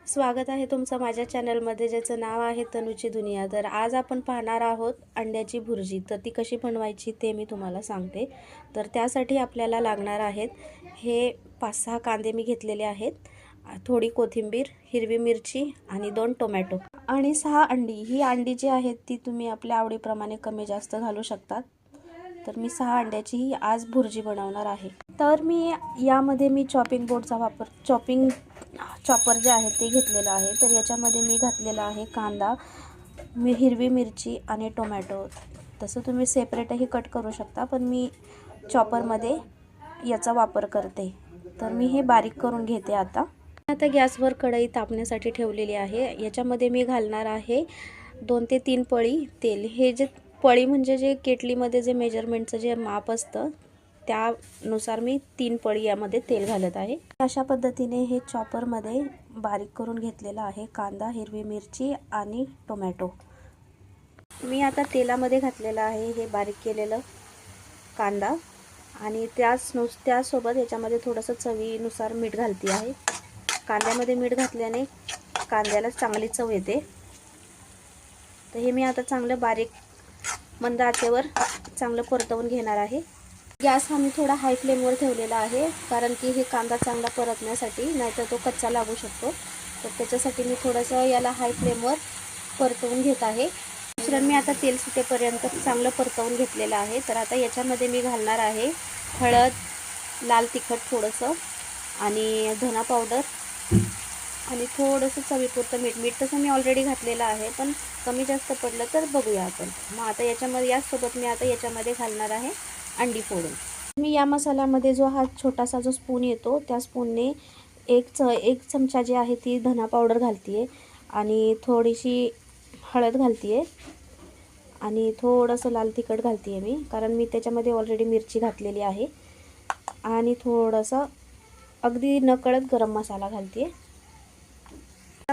स्वागत आहे तुमचं माझ्या चॅनलमध्ये, ज्याचं नाव आहे तनुची दुनिया। तर आज आपण पाहणार आहोत अंड्याची भुर्जी। तर ती कशी बनवायची ते मी तुम्हाला सांगते। तर त्यासाठी आपल्याला लागणार आहेत हे 5-6 कांदे मी घेतलेले आहेत, थोडी कोथिंबीर, हिरवी मिरची आणि 2 टोमॅटो आणि 6 अंडी। ही अंडी जी आहेत ती तुम्ही आपल्या आवडीप्रमाणे कमी जास्त घालू शकता। तर मी 6 अंड्याची आज भुर्जी बनवणार आहे। तर मी यामध्ये चॉपिंग बोर्डचा वापर चॉपर जे आहे ते घेतलेलं आहे। तर याच्यामध्ये मी घातलेला आहे कांदा, हिरवी मिरची आणि टोमॅटो। तसं तुम्ही सेपरेटही कट करू शकता, पण मी चॉपरमध्ये याचा वापर करते। तर मी हे बारीक करून घेते। आता गॅसवर कढई तापण्यासाठी ठेवलेली आहे। याच्यामध्ये मी घालणार आहे 2 ते 3 पळी तेल। हे जे पळी म्हणजे जे केटलीमध्ये जे मेजरमेंटचं जे माप असतं त्यानुसार मी 3 पळी यामध्ये तेल घालत आहे। अशा पद्धतीने हे चॉपरमध्ये बारीक करून घेतलेला आहे कांदा, हिरवी मिरची आणि टोमॅटो। मी आता तेलामध्ये घातलेला आहे हे बारीक केलेलं कांदा आणि त्यासोबत याच्यामध्ये थोडंसं चवीनुसार मीठ घालते आहे। कांद्यामध्ये मीठ घातल्याने कांद्याला चांगली चव येते। तर हे मी आता चांगलं बारीक मंद आचेवर चांगलं परतवून घेणार आहे। गॅस हा मी थोडा हाय फ्लेमवर ठेवलेला आहे, कारण की हे कांदा चांगला परतण्यासाठी, नाहीतर तो कच्चा लागू शकतो। तर त्याच्यासाठी मी थोडंसं याला हाय फ्लेमवर परतवून घेत आहे। मिश्रण मी आता तेल सुटेपर्यंत चांगलं परतवून घेतलेलं आहे। तर आता याच्यामध्ये मी घालणार आहे हळद, लाल तिखट थोडंसं आणि धना पावडर आणि थोडंसं चवीपुरतं मीठ तसं मी ऑलरेडी घातलेलं आहे, पण कमी जास्त पडलं तर बघूया आपण। मग आता यासोबत मी आता याच्यामध्ये घालणार आहे अंडी फोडून। मी या मसाल्यामध्ये हा छोटासा जो स्पून येतो त्या स्पूनने एक चमचा जी आहे ती धना पावडर घालते आणि थोडीशी हळद घालते आणि थोडंसं लाल तिखट घालते मी, कारण मी त्याच्यामध्ये ऑलरेडी मिरची घातलेली आहे आणि थोडंसं अगदी नकळत गरम मसाला घालते।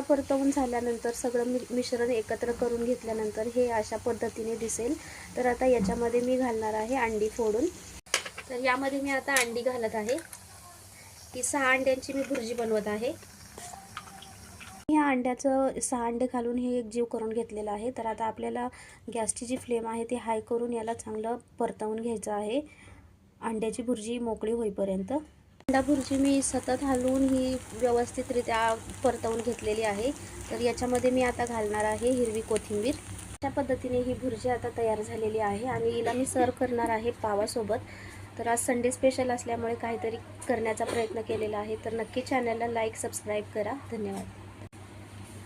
परतवून झाल्यानंतर सगळं मिश्रण एकत्र करून घेतल्यानंतर हे अशा पद्धतीने दिसेल। तर आता याच्यामध्ये मी घालणार आहे अंडी फोडून। तर यामध्ये मी आता अंडी घालत आहे। ही 6 अंड्यांची मी भुर्जी बनवत आहे। ह्या अंड्याचं 6 अंडे घालून हे एक जीव करून घेतलेला आहे। तर आता आपल्याला गॅसची जी फ्लेम आहे ती हाय करून याला चांगलं परतवून घ्यायचं आहे अंड्याची भुर्जी मोकळी होईपर्यंत। अंडा भुर्जी मी सतत हलवून ही व्यवस्थितरित्या परतवून घेतलेली आहे। तर याच्यामध्ये मी आता घालणार आहे हिरवी कोथिंबीर। अशा पद्धतीने ही भुर्जी आता तयार झालेली आहे आणि हिला मी सर्व करणार आहे पावासोबत। तर आज संडे स्पेशल असल्यामुळे काहीतरी करण्याचा प्रयत्न केलेला आहे। तर नक्की चॅनलला लाईक, सबस्क्राईब करा। धन्यवाद।